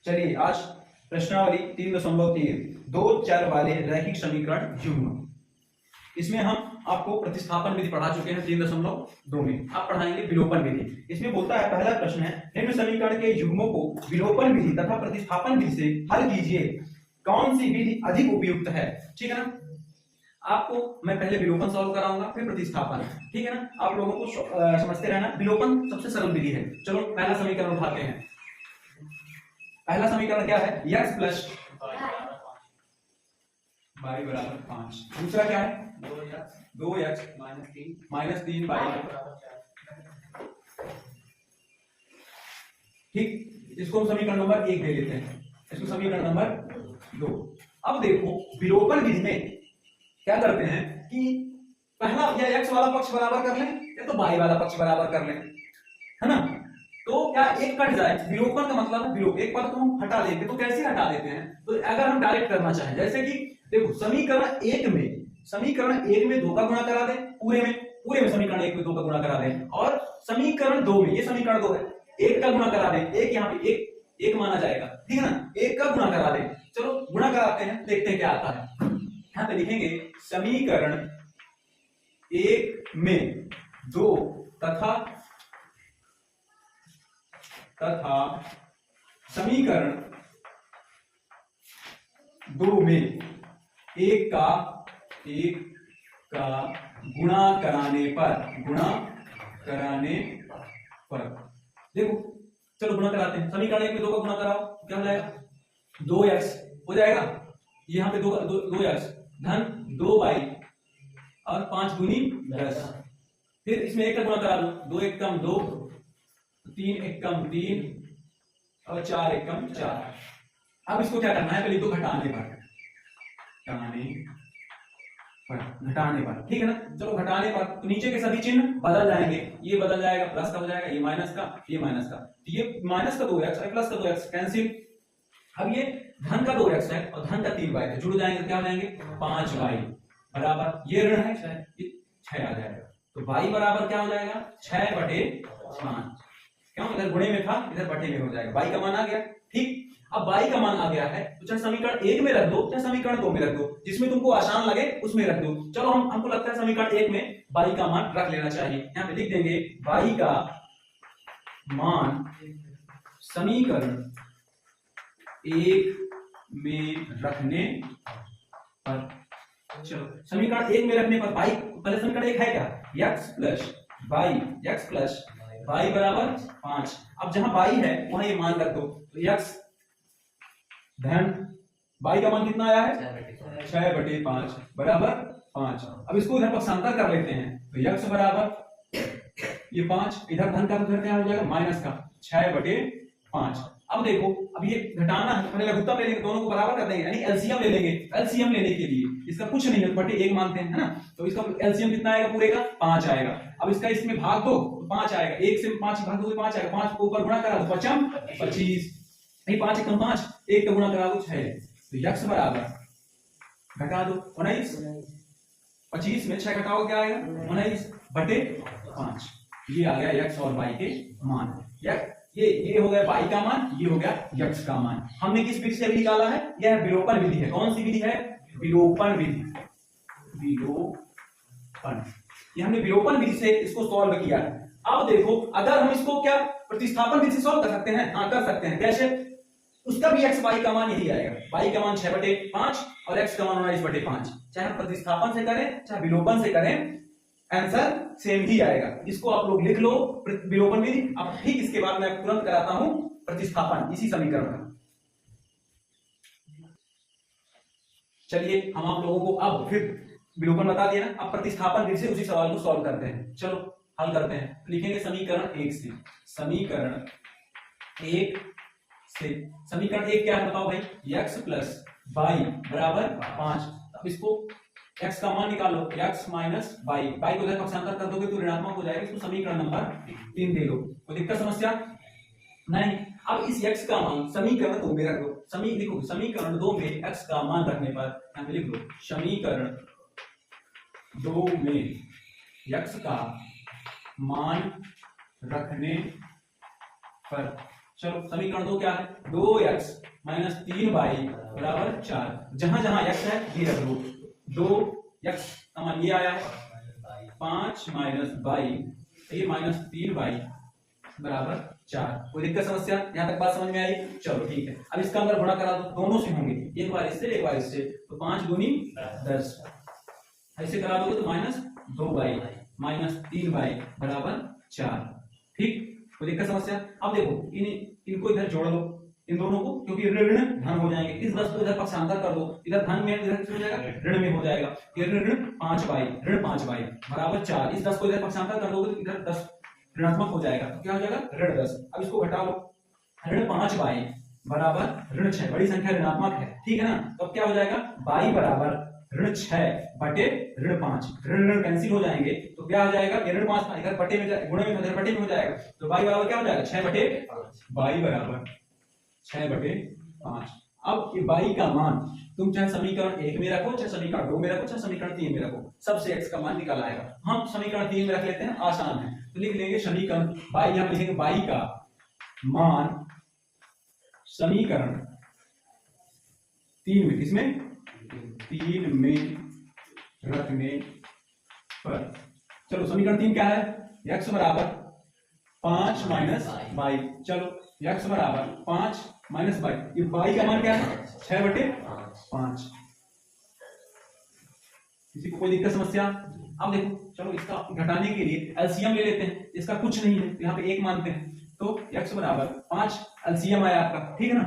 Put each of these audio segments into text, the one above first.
चलिए आज प्रश्नावली 3.3 दो चर वाले रैखिक समीकरण युग्म। इसमें हम आपको प्रतिस्थापन विधि पढ़ा चुके हैं 3.2 में। आप पढ़ाएंगे विलोपन विधि। इसमें बोलता है, पहला प्रश्न है, निम्न समीकरण के युग्मों को विलोपन विधि तथा प्रतिस्थापन विधि से हल कीजिए, कौन सी विधि अधिक उपयुक्त है। ठीक है ना, आपको मैं पहले विलोपन सॉल्व कराऊंगा फिर प्रतिस्थापन। ठीक है ना, आप लोगों को समझते रहना। विलोपन सबसे सरल विधि है। चलो पहला समीकरण उठाते हैं। पहला समीकरण क्या है, x प्लस y बराबर 5। दूसरा क्या है, 2x माइनस 3 y। ठीक, इसको हम समीकरण नंबर 1 ले लेते हैं, इसको समीकरण नंबर 2। अब देखो विलोपन विधि में क्या करते हैं कि पहला या x वाला पक्ष बराबर कर लें या तो y वाला पक्ष बराबर कर लें, है ना। तो क्या एक कट जाए, विलोपन का मतलब है विलोप, एक पद को हम हटा देंगे। तो कैसे हटा देते हैं, तो अगर हम डायरेक्ट करना चाहें, जैसे कि देखो समीकरण 1 में 2 का गुणा करा दें, पूरे में समीकरण 1 में 2 का गुणा करा दें, और समीकरण 2 में, ये समीकरण 2 है, 1 का गुणा करा दें। एक यहाँ पे एक माना जाएगा, ठीक है ना, 1 का गुणा करा दें। चलो गुणा कराते हैं, देखते हैं क्या आता है। यहाँ पे लिखेंगे समीकरण 1 में 2 तथा समीकरण 2 में 1 का गुणा कराने पर देखो, चलो गुणा कराते हैं। समीकरण 1 में 2 का गुणा कराओ, क्या हो जाएगा, 2x हो जाएगा। यहाँ पे 2x धन 2y और 5 दूनी 10। फिर इसमें 1 का गुणा करा दो, 2 1 कम 2, 3 1 कम 3 और 4 1 कम 4। अब इसको क्या करना है, पहले तो घटाने पर, ठीक है ना। चलो घटाने पर तो नीचे के सभी चिन्ह बदल जाएंगे, ये बदल जाएगा, प्लस का हो जाएगा, ये माइनस का, ये माइनस का, ये माइनस का 2x और प्लस का 2x कैंसिल। अब ये धन का 2x है और धन का 3y है, जुड़ जाएंगे, क्या हो जाएंगे 5y बराबर, ये ऋण है, ये 6 आ जाएगा। तो y बराबर क्या हो जाएगा 6/5। क्यों, इधर गुणे में था, इधर बटे में हो जाएगा। y का मान आ गया। ठीक, अब y का मान आ गया है तो चाहे समीकरण 1 में रख दो चाहे समीकरण 2 में रख दो, जिसमें तुमको आसान लगे उसमें रख दो। चलो हमको लगता है समीकरण 1 में y का मान रख लेना चाहिए। यहाँ पे लिख देंगे y का मान समीकरण 1 में रखने पर, चलो समीकरण 1 में रखने पर y, पहले समीकरण 1 है क्या, x प्लस y बराबर 5। अब जहां y है वहां ये मान रख दो, तो x धन y का मान कितना आया है 6/5 बराबर 5। अब इसको इधर पक्षांतर कर लेते हैं, तो x बराबर ये 5, इधर धन का उधर क्या हो जाएगा माइनस का 6/5। अब देखो, अब ये घटाना है, पहले लघुत्तम ले लेंगे, दोनों को बराबर कर देंगे, यानी एलसीएम ले लेंगे। एलसीएम लेने के लिए इसका कुछ नहीं है, बटे 1 मानते हैं, है ना। तो इसका एलसीएम कितना आएगा, पूरे का 5 आएगा। अब इसका इसमें भाग दो तो 5 आएगा, 1 से 5 भाग दो तो 5 आएगा, 5 को ऊपर गुणा करा दो 5 25, नहीं 5 1 5, 1 का गुणा करा दो 6, तो x बराबर घटा दो 19। 25 में 6 घटाओ क्या आएगा 19/5। ये आ गया x और y के मान। ये हो गया y का मान, ये हो गया x का मान। हमने किस विधि से निकाला है, यह विलोपन विधि है। कौन सी विधि है, विलोपन विधि। ये हमने विलोपन विधि से इसको सॉल्व किया है। अब देखो, अगर हम इसको क्या प्रतिस्थापन विधि से सॉल्व कर सकते हैं, हाँ कर सकते हैं। कैसे, उसका भी x y का मान यही आएगा, y का मान 6/5 और x का मान 19/5। चाहे हम प्रतिस्थापन से करें चाहे विलोपन से करें, आंसर सेम ही आएगा। इसको आप लोग लिख लो, विलोपन विधि। अब ठीक इसके बाद मैं तुरंत कराता हूं प्रतिस्थापन इसी समीकरण का। चलिए हम आप लोगों को अब फिर विलोपन बता दिया ना, अब प्रतिस्थापन विधि से उसी सवाल को सॉल्व करते हैं। चलो हल करते हैं। लिखेंगे समीकरण 1 से, समीकरण 1 क्या है बताओ भाई, x प्लस y बराबर 5। अब इसको x का मान निकालो, x माइनस y को इधर पक्षांतर कर दोगे तो ऋणात्मक हो जाएगा। इसको समीकरण नंबर 3 दे लो, कोई दिक्कत समस्या नहीं। अब इस x का मान समीकरण 2 में रख दो। देखो समीकरण 2 में x का मान रखने पर यहाँ पे लिख दो, समीकरण 2 में x का मान रखने पर चलो समीकरण 2 क्या है, 2x माइनस 3y बराबर 4। जहां जहां x है ये रख लो, 2x का मान ये आया 5 माइनस y, ये माइनस 3y बराबर 4। कोई दिक्कत समस्या, यहां तक बात समझ में आई? चलो ठीक है, अब इसका अंदर गुणा करा दो, दोनों से होंगे, एक बार इससे एक बार इससे, तो 5 दूनी 10, ऐसे करा दोगे तो माइनस 2y माइनस 3y बराबर 4। ठीक, कोई दिक्कत समस्या? अब देखो इनको इधर जोड़ लो, इन दोनों को, क्योंकि ऋण धन हो जाएंगे। इस 10 को इधर पक्षांतर कर दो, इधर धन में इधर हो जाएगा, ऋण में हो जाएगा। ये ऋण 5y बराबर 4। इस 10 को इधर पक्षांतर कर दोगे तो इधर 10 ऋणात्मक हो जाएगा, तो क्या हो जाएगा, ऋण 10। अब इसको घटा लो, ऋण 5y बराबर ऋण 6, बड़ी संख्या ऋणात्मक है, ठीक है ना। तो अब क्या हो जाएगा, y बराबर ऋण 6 बटे ऋण 5, ऋण ऋण कैंसिल हो जाएंगे, तो क्या हो जाएगा, ये ऋण 5 इधर बटे में, गुणे में इधर बटे में हो जाएगा, तो y बराबर क्या हो जाएगा, 6 बटे 5, y बराबर 6 बटे 5। अब ये y का मान तुम चाहे समीकरण 1 में रखो, चाहे समीकरण 2 में रखो, चाहे समीकरण 3 में रखो, सबसे x का मान निकल आएगा। हम समीकरण 3 में रख लेते हैं, आसान है, तो लिख लेंगे समीकरण y, यहां लिखेंगे y का मान समीकरण 3 में, किसमें, 3 में रखने पर, चलो समीकरण 3 क्या है, x बराबर 5 माइनस y, चलो x बराबर 5 माइनस y, ये y का मान क्या है, 6 बटे 5। किसी को कोई दिक्कत समस्या? अब देखो, चलो इसका घटाने के लिए एलसीएम ले लेते हैं, इसका कुछ नहीं है, यहाँ पे 1 मानते हैं, तो x बराबर 5 एलसीएम आया आपका, ठीक है ना।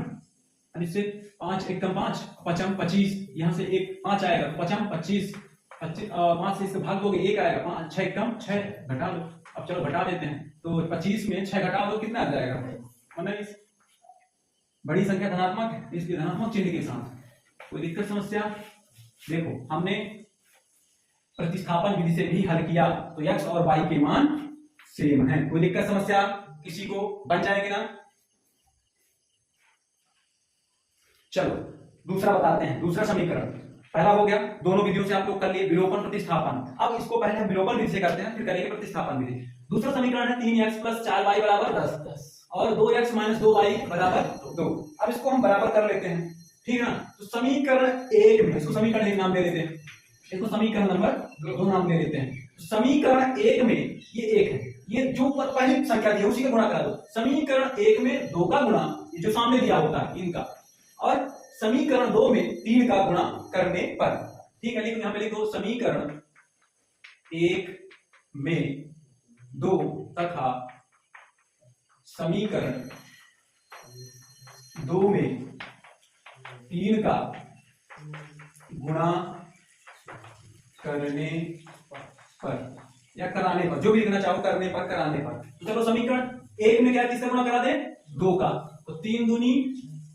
अब इससे 5 1 कम 5, 5 25, यहाँ से 1 5 आएगा, 5 25, 5 से इसका भाग दोगे 1 आएगा, 5 6 कम 6, घटा लो। अब चलो घटा देते हैं, तो 25 में 6 घटा दो, कितना आ जाएगा, 19। बड़ी संख्या धनात्मक है, इसलिए धनात्मक चिन्ह के साथ। कोई दिक्कत समस्या? देखो हमने प्रतिस्थापन विधि से भी हल किया, तो x और y के मान सेम है। कोई दिक्कत समस्या किसी को? बन जाएंगे ना। चलो दूसरा बताते हैं, दूसरा समीकरण। पहला हो गया, दोनों विधियों से आप लोग कर लिए विलोपन प्रतिस्थापन। अब इसको पहले हम विलोपन विधि से करते हैं, फिर करेंगे प्रतिस्थापन विधि। दूसरा समीकरण है 3x + 4y बराबर 10 और 2x - 2y बराबर 2। अब इसको हम बराबर कर लेते हैं, ठीक है ना। तो समीकरण 1 में, इसको समीकरण 1 नाम दे देते हैं, इसको समीकरण नंबर 2 नाम दे देते हैं। समीकरण 1 में ये 1 है, ये जो पहली संख्या दी है उसी का गुणा करा दो। समीकरण 1 में 2 का गुणा, ये जो सामने दिया होता है इनका, और समीकरण 2 में 3 का गुणा करने पर, ठीक है। लेकिन यहां पे लिखो समीकरण 1 में 2 तथा समीकरण 2 में 3 का गुणा करने पर या कराने पर, जो भी लिखना चाहो, करने पर, कराने पर। तो चलो समीकरण 1 में क्या, किसका गुणा करा दे, 2 का, तो 3 दूनी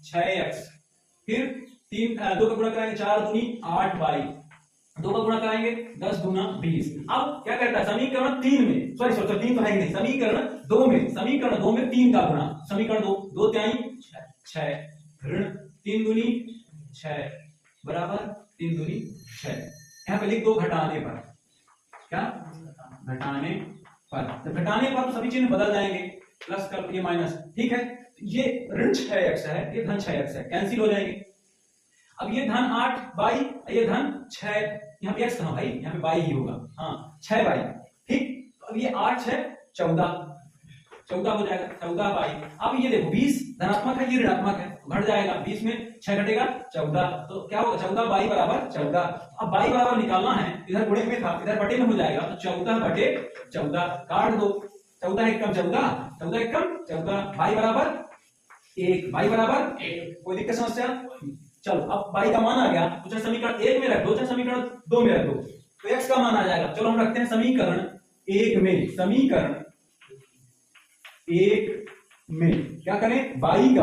6x, फिर 2 का गुणा कराएंगे 4 दूनी 8y, 2 का गुणा कराएंगे 10 दूना 20। अब क्या करता है, समीकरण 3 में, सॉरी 3 तो है नहीं, समीकरण 2 में 3 का गुणा, समीकरण 2 त्याई 6 ऋण 3 दूनी 6 बराबर 3 दूनी 6। यहाँ पे लिख दो घटाने पर, क्या, घटाने पर। जब घटाने पर तो सभी चिन्ह बदल जाएंगे, प्लस कर ये माइनस, ठीक है। ये ऋण 6x है, ये धन 6x है, कैंसिल हो जाएंगे। अब ये धन 8y, ये धन 6, यहाँ पे x कहां भाई, यहाँ पे y ही होगा, हाँ 6y, ठीक। तो अब ये 8 6 14 हो जाएगा, 14y। अब ये देखो 20 धनात्मक है, ये ऋणात्मक है, घट जाएगा, 20 में 6 घटेगा 14, तो क्या होगा, 14y बराबर 14। अब y बराबर निकालना है, इधर गुणे में था, इधर बटे में हो जाएगा, तो 14 बटे 14 काट दो, 14 1 कम 14, 14 1 कम 14, y बराबर 1, y बराबर 1। कोई दिक्कत समस्या? चलो अब y का मान आ गया, तो चाहे समीकरण 1 में रख दो, चाहे समीकरण 2 में रख दो, तो x का मान आ जाएगा। चलो हम रखते हैं समीकरण 1 में, समीकरण 1 में क्या करें, y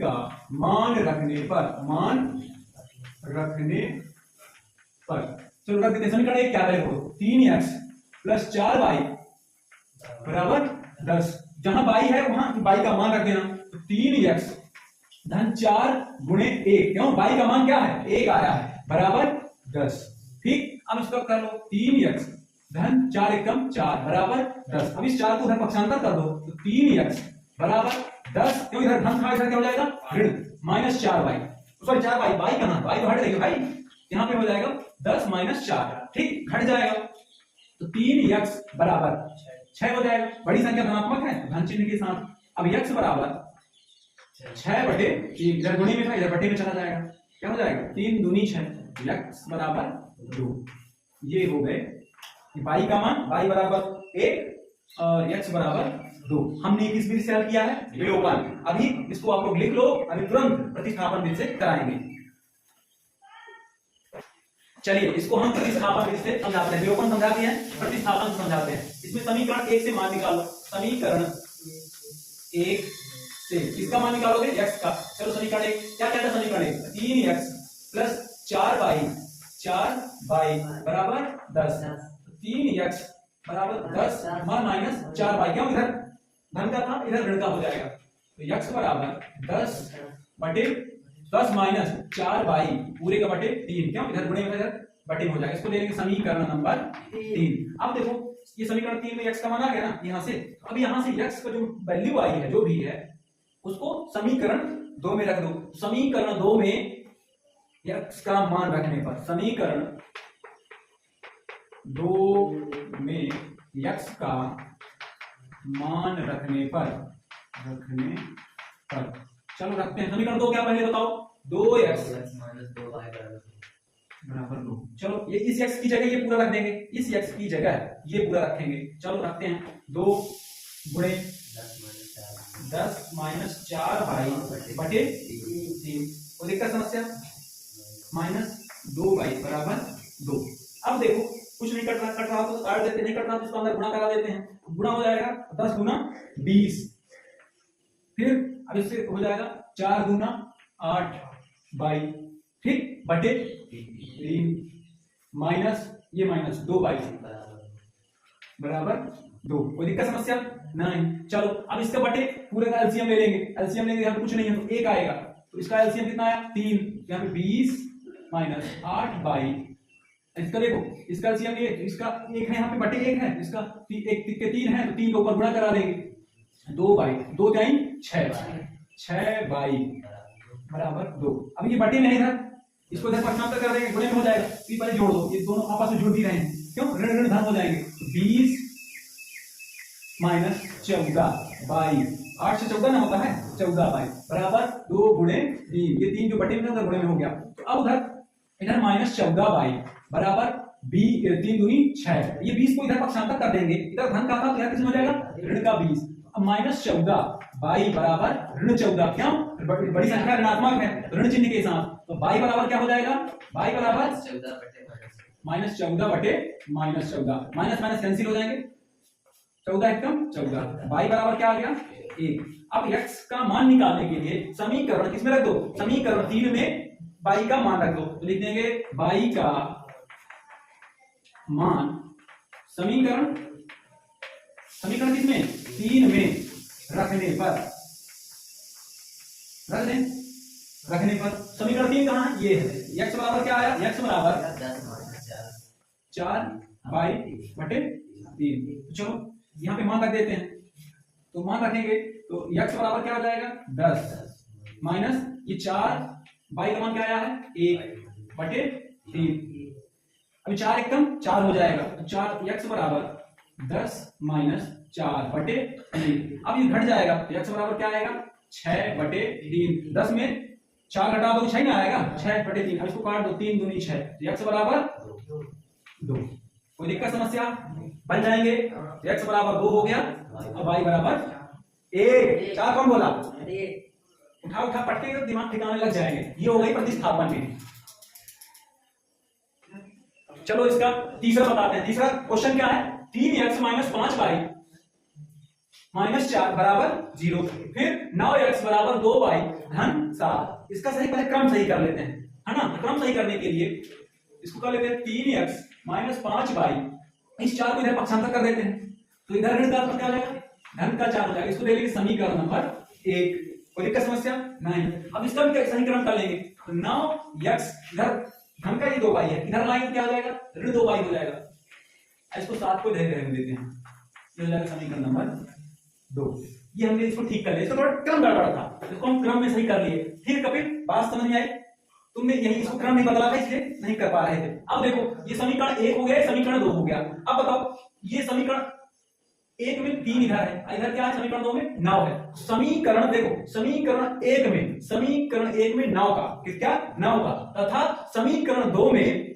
का मान रखने पर, चलो रख देते हैं। समीकरण 1 क्या करें, 3x + 4y बराबर 10। जहां y है वहां y का मान रख देना, तो 3x धन 4 गुणे 1, क्यों, y का मान क्या है, 1 आया है, बराबर 10, ठीक। अब इसको कर लो, 3x धन 4 1 कम 4 बराबर 10। अब इस 4 को उधर पक्षांतर कर दो, तो 3x बराबर 10, क्यों इधर धन था, इधर क्या हो जाएगा ऋण, minus 4y, sorry 4y, y कहां, y तो हट गई भाई, यहाँ पे हो जाएगा 10 माइनस 4, ठीक, घट जाएगा तो 3x बराबर 6 हो जाएगा। बड़ी संख्या धनात्मक है धन चिन्ह के साथ। अब x बराबर 6 बटे, इधर गुणे में था इधर बटे में चला जाएगा, क्या हो जाएगा 3 दूनी 6, x बराबर 2। ये हो गए y का मान, y बराबर 1 और x बराबर 2। हमने किस विधि से हल किया है, विलोपन। अभी इसको आप लोग लिख लो, अभी तुरंत प्रतिस्थापन विधि से कराएंगे। चलिए इसको हम प्रतिस्थापन विधि से समझाते हैं, विलोपन समझाते हैं, प्रतिस्थापन समझाते हैं। इसमें समीकरण 1 से मान निकालो, समीकरण 1 से किसका मान निकालोगे, x का। चलो समीकरण 1 क्या कहता है, समीकरण 1 3x प्लस 4y बराबर 10, 3x बराबर 10 माइनस 4y, क्यों इधर धन का था इधर ऋण का हो जाएगा, तो x बराबर 10 बटे 10 माइनस 4y पूरे का बटे 3, क्यों इधर गुणे में इधर बटे में हो जाएगा। इसको ले लेंगे समीकरण नंबर 3। अब देखो ये समीकरण 3 में x का मान आ गया ना यहाँ से, अब यहाँ से x का जो वैल्यू आई है जो भी है उसको समीकरण 2 में रख दो। समीकरण 2 में x का मान रखने पर, समीकरण 2 में x का मान रखने पर चलो रखते हैं। समीकरण 2 क्या पहले बताओ, 2x बराबर 2। चलो ये इस x की जगह ये पूरा रख देंगे, इस x की जगह ये पूरा रखेंगे। चलो रखते हैं 2 गुणे 10 माइनस 4y बटे 3, कोई दिक्कत समस्या, माइनस 2y बराबर 2। अब देखो कुछ नहीं कट रहा तो काट देते, नहीं कट रहा तो इसको अंदर गुणा करा देते हैं, गुणा हो जाएगा 10 गुना 20, फिर अब इससे हो जाएगा 4 गुना 8y, ठीक, बटे 3 माइनस ये माइनस 2y बराबर 2। कोई दिक्कत समस्या नहीं। चलो अब इसके बटे पूरे का एलसीएम ले लेंगे, एलसीएम लेंगे यहाँ पे कुछ नहीं है तो 1 आएगा, तो इसका एलसीएम कितना आया 3, यहाँ पे 20 माइनस 8y, इसका देखो इसका एलसीएम ये, इसका 1 है यहाँ पे बटे 1 है, इसका 1 के 3 है तो 3 के ऊपर गुणा करा देंगे, 2y 2 3 6y बराबर 2। अब ये बटे में इधर इसको इधर पक्षांतर कर देंगे, गुणे में हो जाएगा, तो पहले जोड़ दो, ये दोनों आपस में जुड़ भी रहे हैं, क्यों ऋण ऋण धन हो जाएंगे, 20 माइनस 14y, 8 से 14 ना होता है 14y बराबर 2 गुणे 3, ये 3 जो बटे में था गुणे में हो गया। तो अब उधर इधर माइनस 14y बराबर 3 दूनी 6, ये 20 को इधर पक्षांतर कर देंगे, इधर धन का था तो इधर किसमें हो जाएगा ऋण का 20, अब माइनस 14y बराबर ऋण 14, क्यों बड़ी संख्या ऋणात्मक है ऋण चिन्ह के साथ, तो y बराबर क्या हो जाएगा, y बराबर माइनस 14 बटे माइनस 14, माइनस माइनस कैंसिल हो जाएंगे, 14 एकदम 14, y बराबर क्या आ गया 1। अब x का मान निकालने के लिए समीकरण किसमें रख दो, समीकरण 3 में y का मान रख दो, तो लिख देंगे y का मान, समीकरण किसमें 3 में रखने पर, रखने पर समीकरण 3 कहां है, ये है, x बराबर क्या आया, x बराबर 4y बटे 3। चलो यहाँ पे मान रख देते हैं, तो मान रखेंगे तो x बराबर क्या हो जाएगा 10 माइनस ये 4y का मान क्या आया है 1 बटे 3, अभी 4 एकदम 4 हो जाएगा, तो 4 x बराबर 10 माइनस 4 बटे 3, अब ये घट जाएगा तो x बराबर क्या आएगा 6 बटे 3, 10 में 4 घटा दो 6 ना आएगा, 6 बटे 3, अब इसको काट दो 3 दूनी 6, तो x बराबर 2। कोई दिक्कत समस्या, बन जाएंगे, x बराबर 2 हो गया, अब y बराबर 1। 4 कौन बोला, उठा पटके तो दिमाग ठिकाने लग जाएंगे, ये हो गई प्रतिस्थापन विधि। चलो इसका तीसरा बताते हैं, तीसरा क्वेश्चन क्या है, 3x माइनस 5y माइनस 4 बराबर 0, फिर 9x बराबर 2y धन 7। इसका सही पहले क्रम सही कर लेते हैं, है ना, क्रम सही करने के लिए इसको कर लेते हैं 3x माइनस 5y, इस 4 को इधर पक्षांतर कर देते हैं, तो इधर ऋण का क्या हो जाएगा धन का 4 हो जाएगा, इसको ले लेंगे समीकरण नंबर 1। कोई दिक्कत समस्या नहीं। अब इसका भी समीकरण कर लेंगे, तो 9x इधर धन का ये 2y है, इधर लाइन क्या हो जाएगा ऋण 2y हो जाएगा, इसको 7 को इधर देते हैं, ये हो जाएगा समीकरण नंबर 2। ये हमने इसको ठीक कर लिया, इसको थोड़ा क्रम गड़बड़ था, इसको हम क्रम में सही कर लिए। फिर कपिल बात समझ में आई? तुमने यही इसको क्रम नहीं बदला था इसलिए नहीं कर पा रहे थे। अब देखो ये समीकरण 1 हो गया, समीकरण 2 हो गया। अब बताओ ये समीकरण 1 में 3 इधर है, इधर क्या है समीकरण 2 में 9 है। समीकरण देखो समीकरण 1 में 9 का क्या 9 का तथा समीकरण 2 में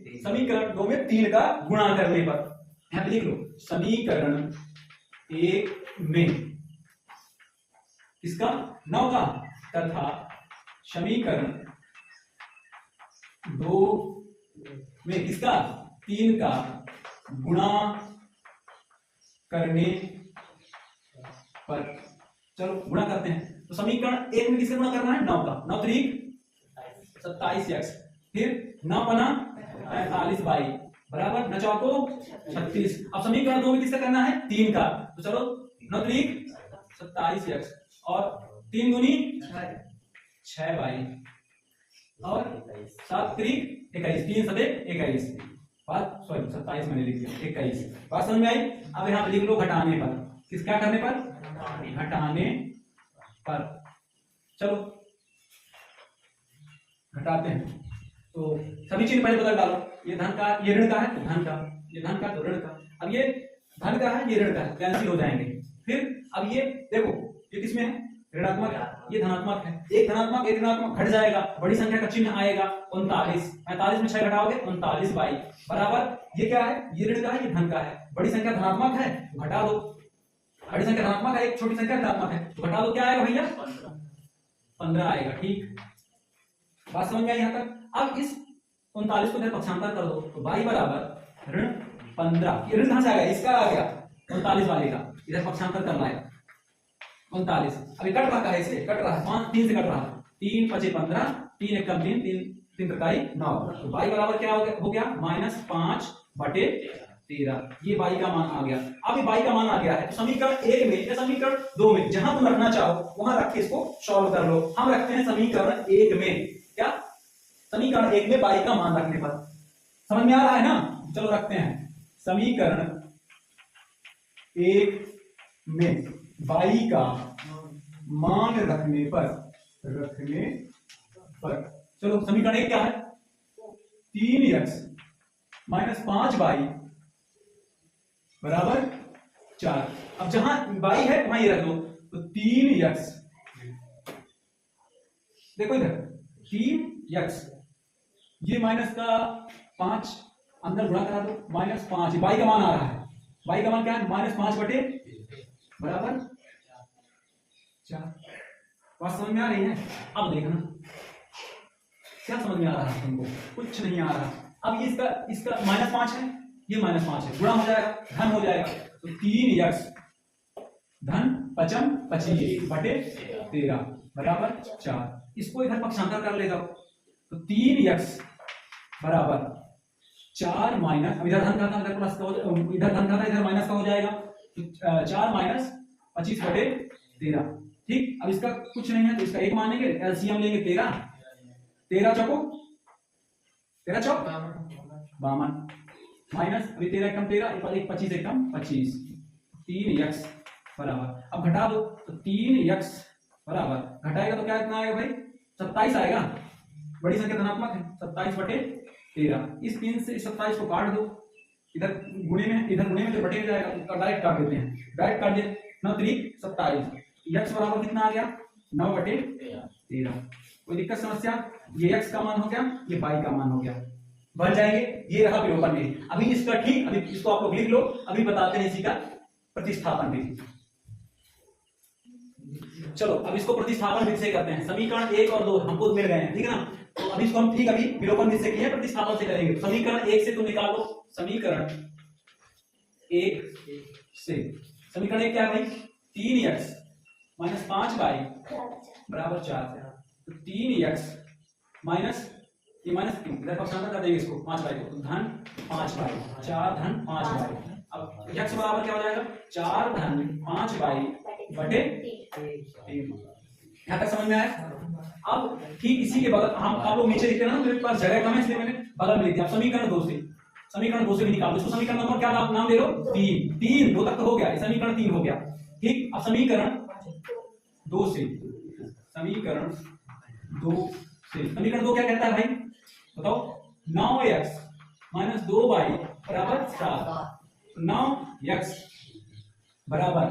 3 का गुणा करने पर, यहां पे लिख लो समीकरण 1 में इसका 9 का तथा समीकरण 2 में इसका 3 का गुणा करने पर। चलो गुणा करते हैं। तो समीकरण 1 में किससे गुणा करना है 9 का, 9 3 27x, फिर 9 बना 45y बराबर 9 चौको 36। अब समीकरण 2 में किससे करना है 3 का, तो चलो 9 3 27x और 3 दूनी 6y और 7 3 21, 3 7 21 बात, सॉरी 27 मैंने लिख दिया 21। बात समझ में आई? अब यहां पे लिख लो घटाने पर, किस क्या करने पर घटाने पर। चलो घटाते हैं। तो सभी चिन्ह पहले बदल डालो, ये धन का ये ऋण का है तो धन का, ये धन का तो ऋण का। अब ये धन का है ये ऋण का है, कैंसिल हो जाएंगे। फिर अब ये देखो ये किसमें है ऋणात्मक है, ये धनात्मक है, एक ऋणात्मक घट जाएगा, बड़ी संख्या का चिन्ह आएगा 39, 45 में 6 घटाओगे 39y बराबर ये क्या है ये ऋण का है ये धन का है, बड़ी संख्या धनात्मक है तो घटा दो, बड़ी संख्या धनात्मक है एक छोटी संख्या ऋणात्मक है तो घटा दो, क्या आएगा भैया 15 आएगा। ठीक बात समझ में आई यहां तक? अब इस 39 को इधर पक्षांतर कर दो तो y बराबर ऋण 15, ये ऋण कहां से आ गया इसका आ गया 39 वाले का, इधर पक्षांतर करना है 39। अभी कट रहा है इसे, कट रहा है 5 3 से कट रहा है, 3 5 15 3 1 कम 3 3 3 त्रिकाई 9, तो y बराबर क्या हो गया -5/13, ये y का मान आ गया। अब ये y का मान आ गया है तो समीकरण 1 में या समीकरण 2 में जहां तुम रखना चाहो वहां रख के इसको सॉल्व कर लो। हम रखते हैं समीकरण 1 में, क्या समीकरण 1 में y का मान रखने पर, समझ में आ रहा है ना? चलो रखते हैं समीकरण 1 में y का मान रखने पर चलो समीकरण 1 क्या है 3x - 5y बराबर 4। अब जहां y है वहां ये रख दो तो 3x, देखो इधर 3x ये माइनस का 5 अंदर गुणा करा दो -5, y का मान आ रहा है, y का मान क्या है -5 बटे बराबर 4। बात समझ में आ रही है? अब देखना क्या समझ में आ रहा है तुमको, कुछ नहीं आ रहा। अब ये इसका -5 है, ये -5 है, गुणा हो जाएगा धन हो जाएगा तो 3x धन 5 25 बटे 13 बराबर 4। इसको इधर पक्षांतर कर ले जाओ तो 3x बराबर 4 माइनस, अब इधर धन का था इधर प्लस का हो, इधर धन का था इधर माइनस का हो जाएगा तो 4 माइनस 25 बटे 13। ठीक, अब इसका कुछ नहीं है तो इसका 1 मानेंगे, एलसीएम लेंगे 13 चौको 52 माइनस अभी 13 एकम 13 25 एकम 25, 3x बराबर, अब घटा दो तो 3x बराबर घटाएगा तो क्या इतना आएगा भाई 27 आएगा, बड़ी संख्या धनात्मक है 27 बटे 13। इस 3 से 27 को काट दो, इधर गुणे में जो बटे में जाएगा उसका डायरेक्ट काट देते हैं, डायरेक्ट काट दे 9 3 27, x बराबर कितना आ गया 9 बटे 13। कोई दिक्कत समस्या? ये x का मान हो गया, ये y का मान हो गया, बन जाएंगे। ये रहा विलोपन विधि। अभी इसका ठीक, अभी इसको आप लोग लिख लो, अभी बताते हैं इसी का प्रतिस्थापन विधि। चलो अब इसको प्रतिस्थापन विधि से करते हैं। समीकरण 1 और 2 हमको मिल गए हैं, ठीक है ना? तो अभी इसको हम ठीक अभी विलोपन विधि से किए, प्रतिस्थापन से करेंगे। समीकरण 1 से तुम निकालो, समीकरण 1 से, समीकरण 1 क्या है भाई 3x - 5y बराबर 4, तो 3x माइनस ये माइनस क्यों, इधर पक्षांतर कर देंगे इसको 5y को, तो धन 5y 4 धन 5y। अब x बराबर क्या हो जाएगा 4 धन 5y बटे 3। यहां तक समझ में आया? अब ठीक इसी के बगल हम आप लोग नीचे लिखते हैं ना, मेरे पास जगह कम है इसलिए मैंने बगल में लिख दिया। समीकरण 2 से भी निकालो इसको। समीकरण नंबर क्या नाम दे दो 3 2 तक तो हो गया, समीकरण 3 हो गया। ठीक, अब समीकरण 2 से, समीकरण 2 से, समीकरण 2 क्या कहता है भाई बताओ, 9x माइनस 2y बराबर 7, 9x बराबर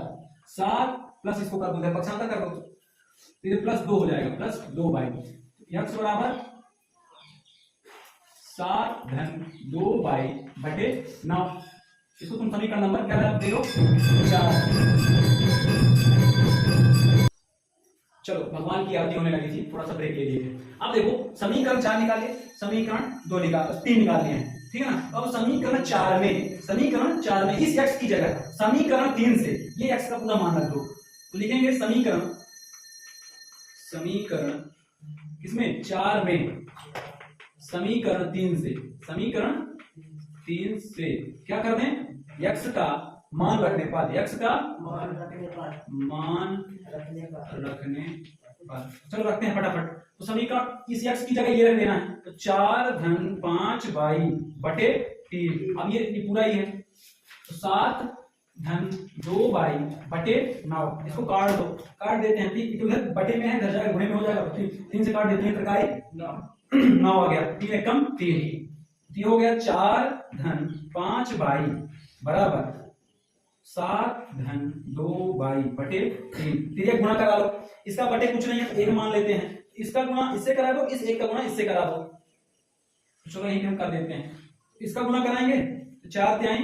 7 प्लस इसको कर दो इधर पक्षांतर कर दो तो ये प्लस 2 हो जाएगा, प्लस 2y, x बराबर 7 धन 2y बटे 9। इसको तुम समीकरण नंबर क्या दे दो 4। चलो भगवान की आरती होने लगी थी, थोड़ा सा ब्रेक ले लिए। अब देखो समीकरण 4 निकालिए, समीकरण 2 निकाल 3 निकाल लिए हैं, ठीक है ना। अब समीकरण 4 में इस x की जगह समीकरण 3 से ये x का पूरा मान रख दो तो लिखेंगे समीकरण किसमें 4 में, समीकरण 3 से क्या कर दें, x का मान रखने पर, x का मान रखने पर, चलो रखते हैं फटाफट। तो समीकरण इस x की जगह ये रख देना है, तो 4 धन 5y बटे 3, अब ये पूरा ही है, तो 7 धन 2y बटे 9, इसको काट दो, काट देते हैं, ठीक, इधर बटे में है, इधर जाएगा गुणे में हो जाएगा, 3 से काट देते हैं, त्रिकाई 9 आ गया, 3 एकम 3, ये हो गया 4 धन 5y बराबर 7 धन 2y बटे 3, फिर एक गुणा करा लो, इसका बटे कुछ नहीं है तो एक मान लेते हैं, इसका गुणा इससे करा दो, इस एक का गुणा इससे करा दो, चलो यही हम कर देते हैं, इसका गुणा कराएंगे तो 4 तिहाई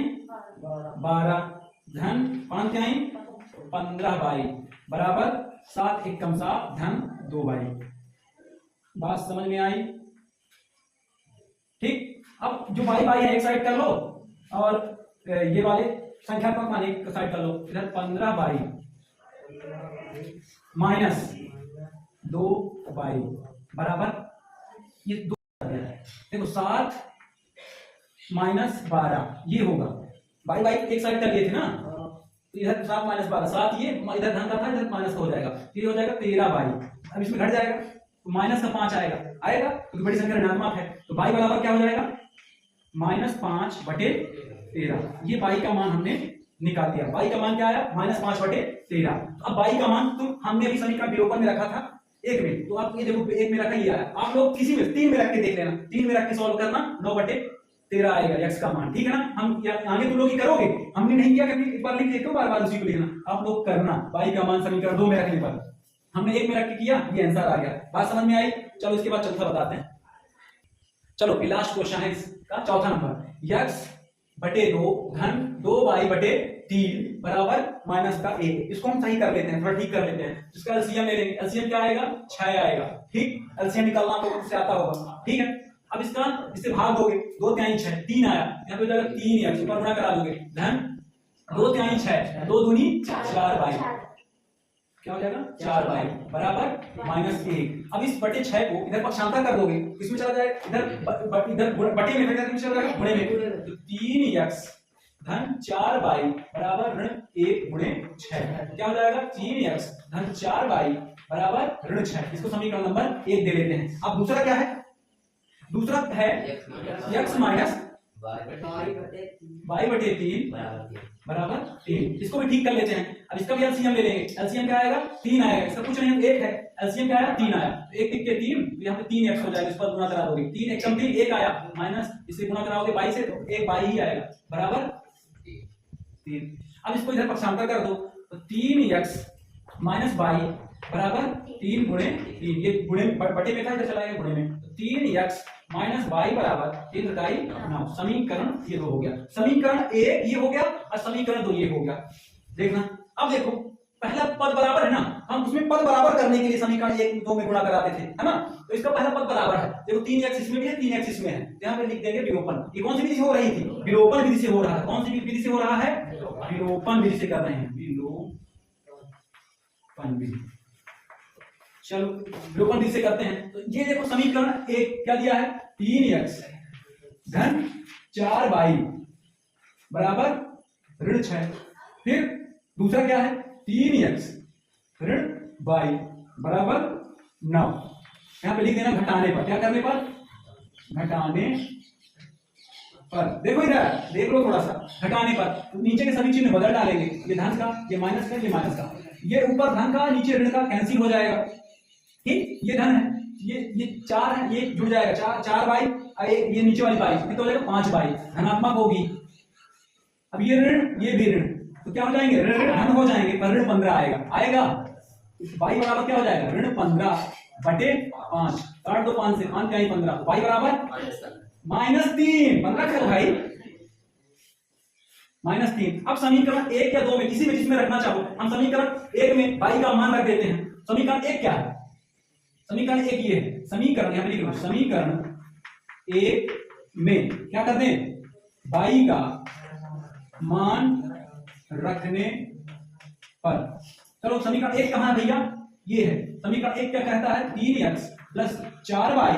12 धन 5 तिहाई 15y बराबर 7 एकम 7 धन 2y। बात समझ में आई, ठीक। अब जो y है एक साइड कर लो और ये वाले संख्यात्मक मान एक साइड कर लो, इधर 15y माइनस 2y बराबर ये 2, देखो 7 माइनस 12 ये होगा, y एक साइड कर लिए थे ना, तो इधर 7 माइनस 12, 7 ये इधर धन का था, इधर माइनस का हो जाएगा, तो ये हो जाएगा 13y, अब इसमें घट जाएगा तो माइनस का 5 आएगा क्योंकि बड़ी संख्या ऋणात्मक है, तो y बराबर क्या हो जाएगा -5 बटे 13, ये y का मान हमने निकाल दिया, y का मान क्या आया -5 बटे 13। तो अब y का मान तो हमने अभी समीकरण विलोपन में रखा था 1 में, तो आप ये देखो 1 में रखा ये आया, आप लोग किसी में 3 में रख के देख लेना, 3 में रख के सॉल्व करना, 9 बटे 13 आएगा x का मान, ठीक है ना। हम आगे तुम लोग ही करोगे, हमने नहीं किया कभी, एक बार लिख देते हो, बार उसी को लिखना, आप लोग करना, y का मान समीकरण 2 में रखने पर, हमने 1 में रख के किया, ये आंसर आ गया, बात समझ में आई। चलो इसके बाद चौथा बताते हैं, चलो लास्ट क्वेश्चन है इसका चौथा नंबर, x बटे 2 धन 2y बटे 3 बराबर माइनस का a, इसको हम सही कर लेते हैं, थोड़ा ठीक कर लेते हैं, इसका एलसीएम ले लेंगे, एलसीएम क्या आएगा 6 आएगा, ठीक, एलसीएम निकालना आपको उससे आता होगा, ठीक है। अब इसका इससे भाग दोगे, 2 तिहाई 6, 3 आया, यहाँ पे हो जाएगा 3x, ऊपर गुणा करा दोगे, धन 2 तिहाई 6, 2 दूनी 4y, क्या हो जाएगा 4y बराबर -1। अब इस बटे 6 को इधर पक्षांतर कर दोगे, इसमें चला जाएगा, इधर बटे में चला जाएगा गुणे में, तो 3x धन 4y बराबर ऋण 1 गुणे 6, क्या हो जाएगा 3x धन 4y बराबर ऋण 6, इसको समीकरण नंबर 1 दे लेते हैं। अब दूसरा क्या है, दूसरा है x माइनस y बटे 3 बराबर 3, इसको भी ठीक कर लेते हैं। अब इसका भी एलसीएम ले लेंगे, एलसीएम क्या आएगा 3 आएगा, इसका कुछ नहीं 1 है, एलसीएम क्या आया 3 आया, तो 1 के 3, यहाँ पे 3x हो जाएगा, इस पर गुणा करा दोगे, 3 एकम 3, 1 आया, माइनस इसे गुणा कराओगे y से, तो 1 y ही आएगा बराबर 3। अब इसको इधर पक्षांतर कर दो, तो 3x माइनस y बराबर 3 गुणे 3, ये गुणे बटे में था, इधर चला गया गुणे में, तो 3x माइनस y बराबर 3 इकाई 9, समीकरण ये 2 हो गया, समीकरण 1 ये हो गया और समीकरण 2 ये हो गया। देखना अब देखो पहला पद बराबर है ना, हम उसमें पद बराबर करने के लिए समीकरण 1 2 में गुणा कराते थे, है ना, तो इसका पहला पद बराबर है, देखो 3x इसमें भी है 3x इसमें है, यहाँ पे लिख देंगे विलोपन। ये कौन सी विधि से हो रही थी, विलोपन विधि से हो रहा है, कौन सी विधि से हो रहा है, विलोपन विधि से कर रहे हैं, विलोपन विधि, चलो विलोपन विधि से करते हैं। तो ये देखो समीकरण 1 क्या दिया है, 3x धन 4y बराबर ऋण 6, फिर दूसरा क्या है 3x ऋण y बराबर 9, यहां पे लिख देना घटाने पर, क्या करने पर, घटाने पर, देखो इधर देख लो थोड़ा सा, घटाने पर तो नीचे के सभी चिन्ह बदल डालेंगे, ये धन का, ये माइनस का, ये माइनस का, ये ऊपर धन का नीचे ऋण का कैंसिल हो जाएगा, ठीक। ये धन है, ये 4 है, ये जुड़ जाएगा 4 बाई ये नीचे वाली बाई कितना हो जाएगा 5 बाई धनात्मक होगी। अब ये ऋण ये भी ऋण, तो क्या हो जाएंगे ऋण धन हो जाएंगे, पर ऋण 15 आएगा बाई बराबर क्या हो जाएगा ऋण 15 बटे 5, काट दो 5 से, 5 क्या है 15, बाई बराबर -3, 15 क्या भाई -3। अब समीकरण 1 या 2 में किसी में जिसमें रखना चाहो, हम समीकरण 1 में बाई का मान रख देते हैं। समीकरण 1 क्या है, समीकरण 1 ये है, समीकरण यहां पे लिख लो, समीकरण 1 में क्या करते हैं बाई का मान रखने पर, चलो समीकरण 1 कहां है भैया, ये है समीकरण 1 क्या कहता है 3x + 4y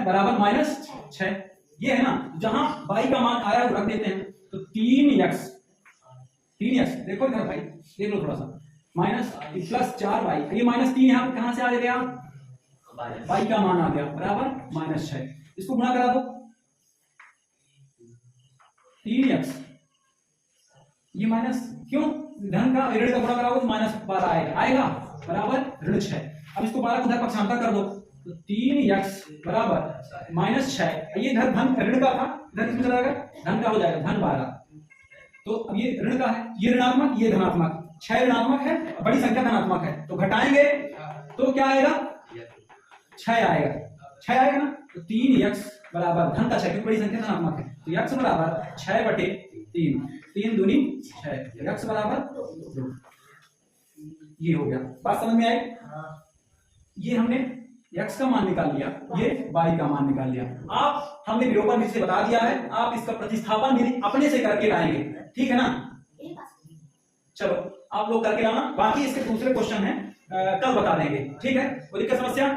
बराबर -6, ये है ना, जहां बाई का मान आया वो रख देते हैं। तो 3x देखो इधर भाई देख लो थोड़ा सा, +4y, ये -3 यहां कहां से आ गया, बाई का मान आ गया बराबर -6, इसको गुणा करा दो 3x, ये माइनस क्यों, धन का ऋण का गुणा कराओगे तो -12 आएगा बराबर ऋण 6। अब इसको 12 को उधर पक्षांतर कर दो, तो 3x बराबर -6, ये इधर धन ऋण का था, इधर किसमें चला जाएगा धन का हो जाएगा धन 12। तो अब ये ऋण का है, ये ऋणात्मक ये धनात्मक, 6 ऋणात्मक है, बड़ी संख्या धनात्मक है, तो घटाएंगे तो क्या आएगा 6 आएगा ना। तो 3x बराबर धन का 6 क्योंकि बड़ी संख्या धनात्मक है, तो x बराबर 6/3, 3 दूनी 6, x बराबर 2। ये हो गया, बात समझ में आई। ये हमने x का मान निकाल लिया, ये y का मान निकाल लिया। आप हमने विलोपन विधि से बता दिया है, आप इसका प्रतिस्थापन विधि अपने से करके लाएंगे, ठीक है ना। चलो आप लोग करके लाना, बाकी इसके दूसरे क्वेश्चन है कल बता देंगे, ठीक है। कोई दिक्कत समस्या